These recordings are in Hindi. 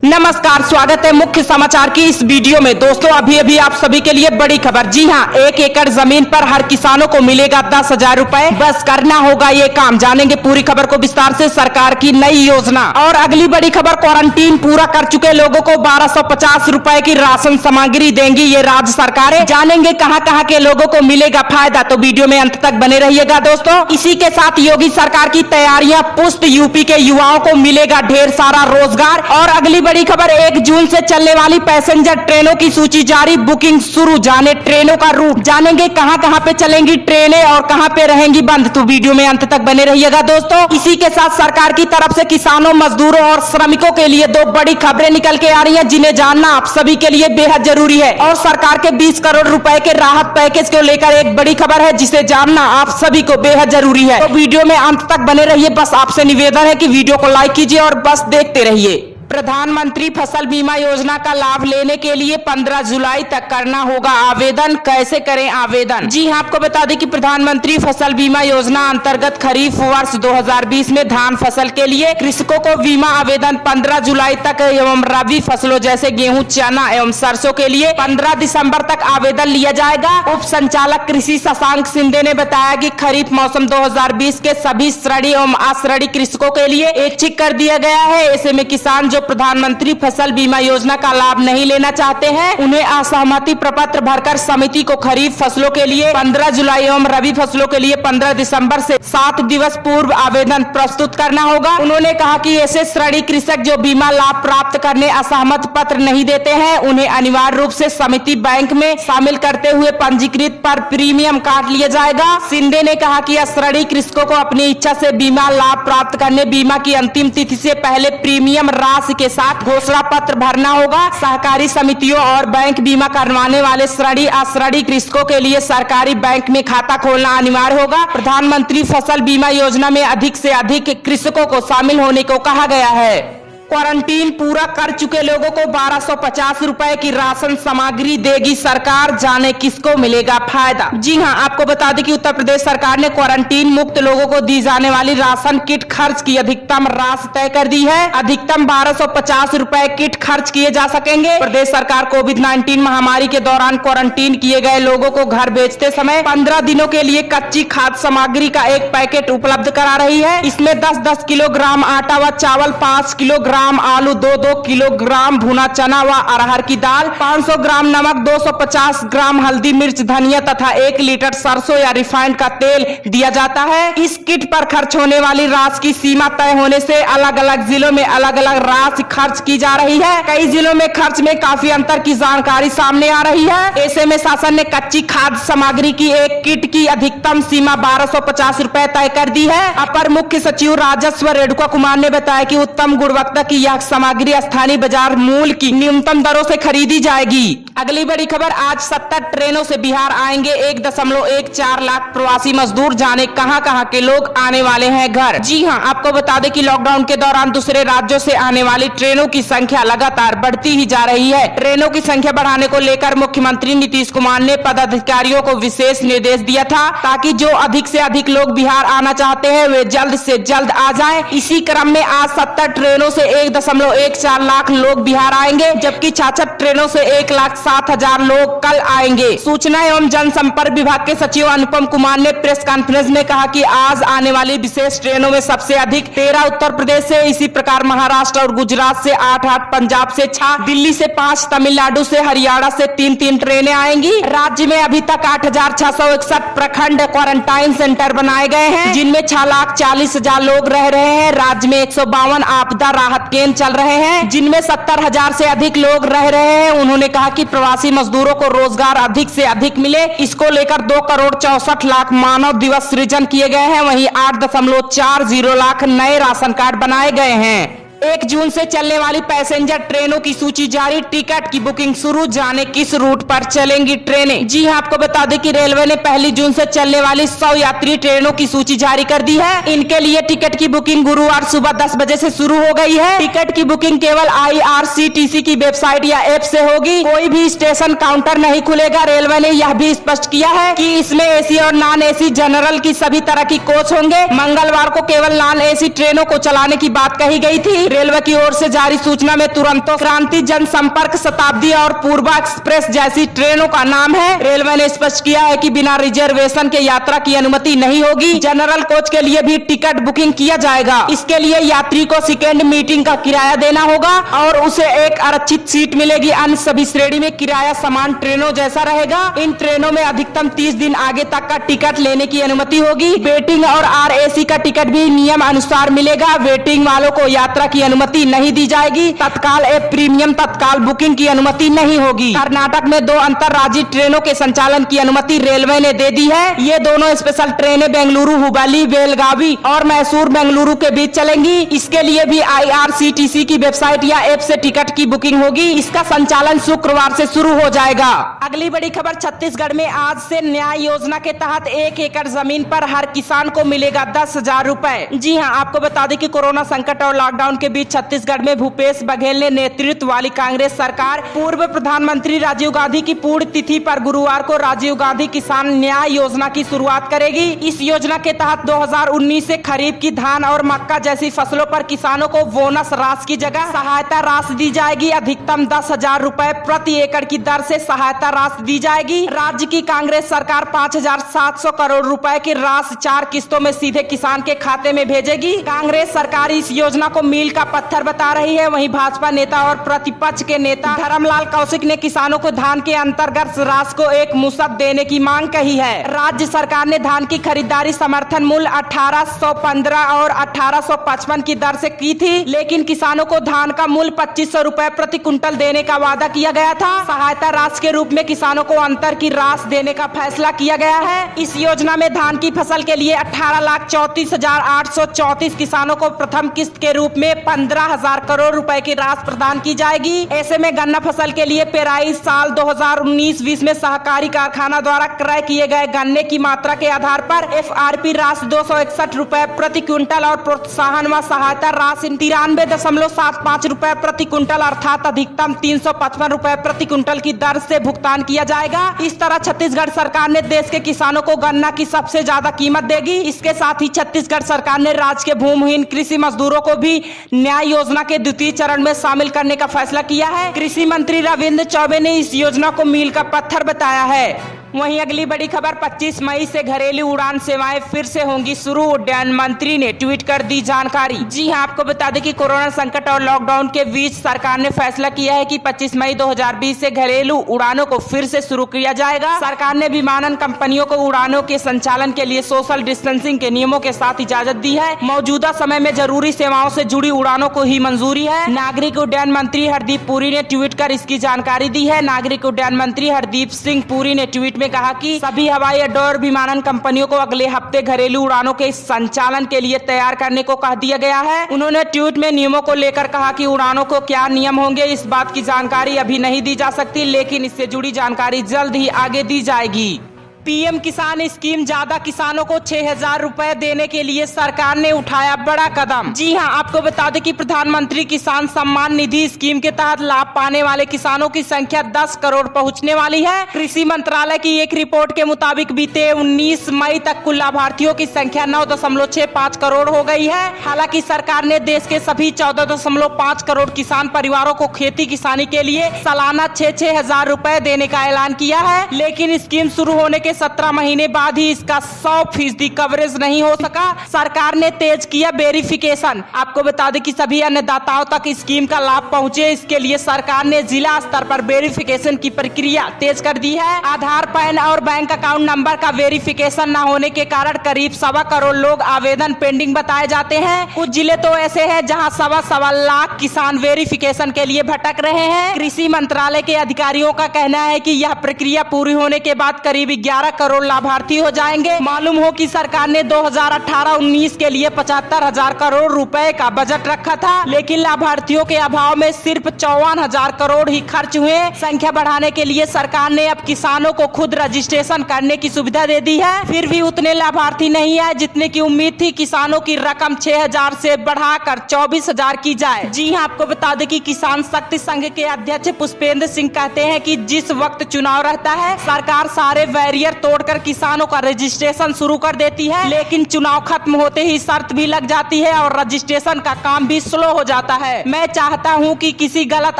नमस्कार, स्वागत है मुख्य समाचार की इस वीडियो में। दोस्तों, अभी आप सभी के लिए बड़ी खबर। जी हां, 1 एकड़ जमीन पर हर किसानों को मिलेगा 10,000 रुपए। बस करना होगा ये काम। जानेंगे पूरी खबर को विस्तार से, सरकार की नई योजना। और अगली बड़ी खबर, क्वारंटीन पूरा कर चुके लोगों को 1250 रुपए की राशन सामग्री देंगी ये राज्य सरकारें। जानेंगे कहां के लोगों को मिलेगा फायदा, तो वीडियो में अंत तक बने रहिएगा। दोस्तों, इसी के साथ योगी सरकार की तैयारियां पुष्ट, यूपी के युवाओं को मिलेगा ढेर सारा रोजगार। और अगली बड़ी खबर, 1 जून से चलने वाली पैसेंजर ट्रेनों की सूची जारी, बुकिंग शुरू। जाने ट्रेनों का रूट, जानेंगे कहां पे चलेंगी ट्रेनें और कहां पे रहेंगी बंद, तो वीडियो में अंत तक बने रहिएगा। दोस्तों, इसी के साथ सरकार की तरफ से किसानों, मजदूरों और श्रमिकों के लिए 2 बड़ी खबरें निकल के आ रही हैं, जिन्हें जानना आप सभी के लिए बेहद जरूरी है। और सरकार के 20 करोड़ रुपए के राहत पैकेज को लेकर एक बड़ी खबर है, जिसे जानना आप सभी को बेहद जरूरी है। तो वीडियो में अंत तक बने रहिए। बस आपसे निवेदन है कि वीडियो को लाइक कीजिए और बस देखते रहिए। प्रधानमंत्री फसल बीमा योजना का लाभ लेने के लिए 15 जुलाई तक करना होगा आवेदन। कैसे करें आवेदन? जी हां, आपको बता दें कि प्रधानमंत्री फसल बीमा योजना अंतर्गत खरीफ वर्ष 2020 में धान फसल के लिए कृषकों को बीमा आवेदन 15 जुलाई तक एवं रबी फसलों जैसे गेहूं, चना एवं सरसों के लिए 15 दिसंबर तक आवेदन लिया जाएगा। उप संचालक कृषि शशांक शिंदे ने बताया कि खरीफ मौसम 2020 के सभी श्रेणी एवं अश्रेणी कृषकों के लिए ऐच्छिक कर दिया गया है। ऐसे में किसान जो प्रधानमंत्री फसल बीमा योजना का लाभ नहीं लेना चाहते हैं, उन्हें असहमति प्रपत्र भरकर समिति को खरीफ फसलों के लिए 15 जुलाई एवं रबी फसलों के लिए 15 दिसंबर से 7 दिवस पूर्व आवेदन प्रस्तुत करना होगा। उन्होंने कहा कि ऐसे श्रेणी कृषक जो बीमा लाभ प्राप्त करने असहमत पत्र नहीं देते हैं, उन्हें अनिवार्य रूप से समिति बैंक में शामिल करते हुए पंजीकृत पर प्रीमियम काट लिया जाएगा। शिंदे ने कहा कि अश्रेणी कृषकों को अपनी इच्छा से बीमा लाभ प्राप्त करने बीमा की अंतिम तिथि से पहले प्रीमियम राशि के साथ घोषणा पत्र भरना होगा। सहकारी समितियों और बैंक बीमा करवाने वाले श्रेणी अश्रेणी कृषकों के लिए सरकारी बैंक में खाता खोलना अनिवार्य होगा। प्रधानमंत्री फसल बीमा योजना में अधिक से अधिक कृषकों को शामिल होने को कहा गया है। क्वारंटीन पूरा कर चुके लोगों को 1250 रुपए की राशन सामग्री देगी सरकार। जाने किसको मिलेगा फायदा? जी हां, आपको बता दें कि उत्तर प्रदेश सरकार ने क्वारंटीन मुक्त लोगों को दी जाने वाली राशन किट खर्च की अधिकतम राशि तय कर दी है। अधिकतम 1250 रुपए किट खर्च किए जा सकेंगे। प्रदेश सरकार कोविड-19 महामारी के दौरान क्वारंटीन किए गए लोगों को घर भेजते समय 15 दिनों के लिए कच्ची खाद्य सामग्री का एक पैकेट उपलब्ध करा रही है। इसमें 10-10 किलोग्राम आटा व चावल, 5 किलोग्राम आलू, 2-2 किलोग्राम भुना चना व अरहर की दाल, 500 ग्राम नमक, 250 ग्राम हल्दी, मिर्च, धनिया तथा 1 लीटर सरसों या रिफाइंड का तेल दिया जाता है। इस किट पर खर्च होने वाली राशि की सीमा तय होने से अलग अलग जिलों में अलग अलग राशि खर्च की जा रही है। कई जिलों में खर्च में काफी अंतर की जानकारी सामने आ रही है। ऐसे में शासन ने कच्ची खाद्य सामग्री की एक किट की अधिकतम सीमा 1250 रुपए तय कर दी है। अपर मुख्य सचिव राजस्व रेणुका कुमार ने बताया कि उत्तम गुणवत्ता की यह सामग्री स्थानीय बाजार मूल्य की न्यूनतम दरों से खरीदी जाएगी। अगली बड़ी खबर, आज 70 ट्रेनों से बिहार आएंगे 1.14 लाख प्रवासी मजदूर। जाने कहां के लोग आने वाले हैं घर। जी हां, आपको बता दें कि लॉकडाउन के दौरान दूसरे राज्यों से आने वाली ट्रेनों की संख्या लगातार बढ़ती ही जा रही है। ट्रेनों की संख्या बढ़ाने को लेकर मुख्यमंत्री नीतीश कुमार ने पदाधिकारियों को विशेष निर्देश दिया था, ताकि जो अधिक से अधिक लोग बिहार आना चाहते हैं वे जल्द से जल्द आ जाएं। इसी क्रम में आज 70 ट्रेनों से 1.14 लाख लोग बिहार आएंगे, जबकि 66 ट्रेनों से 1,07,000 लोग कल आएंगे। सूचना एवं जनसंपर्क विभाग के सचिव अनुपम कुमार ने प्रेस कॉन्फ्रेंस में कहा कि आज आने वाली विशेष ट्रेनों में सबसे अधिक 13 उत्तर प्रदेश से, इसी प्रकार महाराष्ट्र और गुजरात से 8-8, पंजाब से 6, दिल्ली से 5, तमिलनाडु से, हरियाणा से 3-3 ट्रेनें आएंगी। राज्य में अभी तक 8,661 प्रखंड क्वारंटाइन सेंटर बनाए गए हैं, जिनमें 6,40,000 लोग रह रहे हैं। राज्य में 152 आपदा राहत केंद्र चल रहे हैं, जिनमें 70,000 से अधिक लोग रह रहे हैं। उन्होंने कहा कि प्रवासी मजदूरों को रोजगार अधिक से अधिक मिले, इसको लेकर 2 करोड़ 64 लाख मानव दिवस सृजन किए गए हैं। वहीं 8.40 लाख नए राशन कार्ड बनाए गए हैं। 1 जून से चलने वाली पैसेंजर ट्रेनों की सूची जारी, टिकट की बुकिंग शुरू। जाने किस रूट पर चलेंगी ट्रेनें? जी हां, आपको बता दें कि रेलवे ने 1 जून से चलने वाली 100 यात्री ट्रेनों की सूची जारी कर दी है। इनके लिए टिकट की बुकिंग गुरुवार सुबह 10 बजे से शुरू हो गई है। टिकट की बुकिंग केवल IRCTC की वेबसाइट या ऐप से होगी। कोई भी स्टेशन काउंटर नहीं खुलेगा। रेलवे ने यह भी स्पष्ट किया है कि इसमें AC और नॉन AC जनरल की सभी तरह की कोच होंगे। मंगलवार को केवल नॉन AC ट्रेनों को चलाने की बात कही गई थी। रेलवे की ओर से जारी सूचना में तुरंतो, क्रांति, जनसंपर्क, शताब्दी और पूर्वा एक्सप्रेस जैसी ट्रेनों का नाम है। रेलवे ने स्पष्ट किया है कि बिना रिजर्वेशन के यात्रा की अनुमति नहीं होगी। जनरल कोच के लिए भी टिकट बुकिंग किया जाएगा। इसके लिए यात्री को सेकेंड मीटिंग का किराया देना होगा और उसे एक आरक्षित सीट मिलेगी। अन्य सभी श्रेणी में किराया समान ट्रेनों जैसा रहेगा। इन ट्रेनों में अधिकतम 30 दिन आगे तक का टिकट लेने की अनुमति होगी। वेटिंग और RAC का टिकट भी नियम अनुसार मिलेगा। वेटिंग वालों को यात्रा की अनुमति नहीं दी जाएगी। तत्काल एवं प्रीमियम तत्काल बुकिंग की अनुमति नहीं होगी। कर्नाटक में 2 अंतरराज्यीय ट्रेनों के संचालन की अनुमति रेलवे ने दे दी है। ये दोनों स्पेशल ट्रेनें बेंगलुरु, हुबली, बेलगावी और मैसूर बेंगलुरु के बीच चलेंगी। इसके लिए भी IRCTC की वेबसाइट या ऐप से टिकट की बुकिंग होगी। इसका संचालन शुक्रवार से शुरू हो जाएगा। अगली बड़ी खबर, छत्तीसगढ़ में आज से न्याय योजना के तहत 1 एकड़ जमीन पर हर किसान को मिलेगा 10,000 रुपए। जी हां, आपको बता दें कि कोरोना संकट और लॉकडाउन के बीच छत्तीसगढ़ में भूपेश बघेल ने नेतृत्व वाली कांग्रेस सरकार पूर्व प्रधानमंत्री राजीव गांधी की पुण्यतिथि पर गुरुवार को राजीव गांधी किसान न्याय योजना की शुरुआत करेगी। इस योजना के तहत 2019 से खरीफ की धान और मक्का जैसी फसलों पर किसानों को बोनस राशि की जगह सहायता राशि दी जाएगी। अधिकतम 10,000 रुपए प्रति एकड़ की दर से सहायता राशि दी जाएगी। राज्य की कांग्रेस सरकार 5,700 करोड़ रुपए की राशि 4 किस्तों में सीधे किसान के खाते में भेजेगी। कांग्रेस सरकार इस योजना को मील का पत्थर बता रही है। वहीं भाजपा नेता और प्रतिपक्ष के नेता धर्मलाल कौशिक ने किसानों को धान के अंतर्गत राशि को एक मुश्त देने की मांग कही है। राज्य सरकार ने धान की खरीदारी समर्थन मूल्य 1815 और 1855 की दर से की थी, लेकिन किसानों को धान का मूल्य 2500 रुपए प्रति कुंटल देने का वादा किया गया था। सहायता राशि के रूप में किसानों को अंतर की राशि देने का फैसला किया गया है। इस योजना में धान की फसल के लिए 18,34,834 किसानों को प्रथम किस्त के रूप में 15,000 करोड़ रुपए की राशि प्रदान की जाएगी। ऐसे में गन्ना फसल के लिए पेराई साल 2019-20 में सहकारी कारखाना द्वारा क्रय किए गए गन्ने की मात्रा के आधार पर FRP राशि 261 रुपए प्रति क्विंटल और प्रोत्साहन व सहायता राशि 93.75 रुपए प्रति क्विंटल अर्थात अधिकतम 355 रुपए प्रति क्विंटल की दर से भुगतान किया जाएगा। इस तरह छत्तीसगढ़ सरकार ने देश के किसानों को गन्ना की सबसे ज्यादा कीमत देगी। इसके साथ ही छत्तीसगढ़ सरकार ने राज्य के भूमिहीन कृषि मजदूरों को भी न्याय योजना के द्वितीय चरण में शामिल करने का फैसला किया है। कृषि मंत्री रविंद्र चौबे ने इस योजना को मील का पत्थर बताया है। वहीं अगली बड़ी खबर, 25 मई से घरेलू उड़ान सेवाएं फिर से होंगी शुरू। उड्डयन मंत्री ने ट्वीट कर दी जानकारी। जी हां, आपको बता दें कि कोरोना संकट और लॉकडाउन के बीच सरकार ने फैसला किया है कि 25 मई 2020 से घरेलू उड़ानों को फिर से शुरू किया जाएगा। सरकार ने विमानन कंपनियों को उड़ानों के संचालन के लिए सोशल डिस्टेंसिंग के नियमों के साथ इजाजत दी है। मौजूदा समय में जरूरी सेवाओं से जुड़ी उड़ानों को ही मंजूरी है। नागरिक उड्डयन मंत्री हरदीप पुरी ने ट्वीट कर इसकी जानकारी दी है। नागरिक उड्डयन मंत्री हरदीप सिंह पुरी ने ट्वीट में कहा कि सभी हवाई अड्डों और विमानन कंपनियों को अगले हफ्ते घरेलू उड़ानों के संचालन के लिए तैयार करने को कह दिया गया है। उन्होंने ट्वीट में नियमों को लेकर कहा कि उड़ानों को क्या नियम होंगे इस बात की जानकारी अभी नहीं दी जा सकती, लेकिन इससे जुड़ी जानकारी जल्द ही आगे दी जाएगी। PM किसान स्कीम, ज्यादा किसानों को 6,000 रुपए देने के लिए सरकार ने उठाया बड़ा कदम। जी हां, आपको बता दें कि प्रधानमंत्री किसान सम्मान निधि स्कीम के तहत लाभ पाने वाले किसानों की संख्या 10 करोड़ पहुंचने वाली है। कृषि मंत्रालय की एक रिपोर्ट के मुताबिक बीते 19 मई तक कुल लाभार्थियों की संख्या 9.65 करोड़ हो गई है। हालांकि सरकार ने देश के सभी 14.5 करोड़ किसान परिवारों को खेती किसानी के लिए सालाना 6,000 रुपए देने का ऐलान किया है, लेकिन स्कीम शुरू होने के 17 महीने बाद ही इसका 100% कवरेज नहीं हो सका। सरकार ने तेज किया वेरिफिकेशन। आपको बता दें कि सभी अन्नदाताओं तक स्कीम का लाभ पहुंचे, इसके लिए सरकार ने जिला स्तर पर वेरिफिकेशन की प्रक्रिया तेज कर दी है। आधार, पैन और बैंक अकाउंट नंबर का वेरिफिकेशन न होने के कारण करीब 1.25 करोड़ लोग आवेदन पेंडिंग बताए जाते हैं। कुछ जिले तो ऐसे हैं जहां 1.25 लाख किसान वेरिफिकेशन के लिए भटक रहे हैं। कृषि मंत्रालय के अधिकारियों का कहना है कि यह प्रक्रिया पूरी होने के बाद करीब 11 करोड़ लाभार्थी हो जाएंगे। मालूम हो कि सरकार ने 2018-19 के लिए 75,000 करोड़ रुपए का बजट रखा था, लेकिन लाभार्थियों के अभाव में सिर्फ 54,000 करोड़ ही खर्च हुए। संख्या बढ़ाने के लिए सरकार ने अब किसानों को खुद रजिस्ट्रेशन करने की सुविधा दे दी है। फिर भी उतने लाभार्थी नहीं आए जितने की उम्मीद थी। किसानों की रकम 6,000 से बढ़ाकर 24,000 की जाए। जी हां, आपको बता दें कि किसान शक्ति संघ के अध्यक्ष पुष्पेंद्र सिंह कहते हैं कि जिस वक्त चुनाव रहता है सरकार सारे बैरियर तोड़कर किसानों का रजिस्ट्रेशन शुरू कर देती है, लेकिन चुनाव खत्म होते ही शर्त भी लग जाती है और रजिस्ट्रेशन का काम भी स्लो हो जाता है। मैं चाहता हूं कि किसी गलत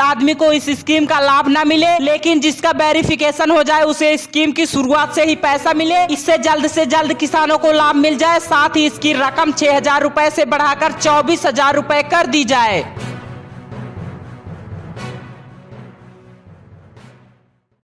आदमी को इस स्कीम का लाभ न मिले, लेकिन जिसका वेरिफिकेशन हो जाए उसे स्कीम की शुरुआत से ही पैसा मिले। इससे जल्द किसानों को लाभ मिल जाए, साथ ही इसकी रकम 6,000 रुपए से बढ़ाकर 24,000 रुपए कर दी जाए।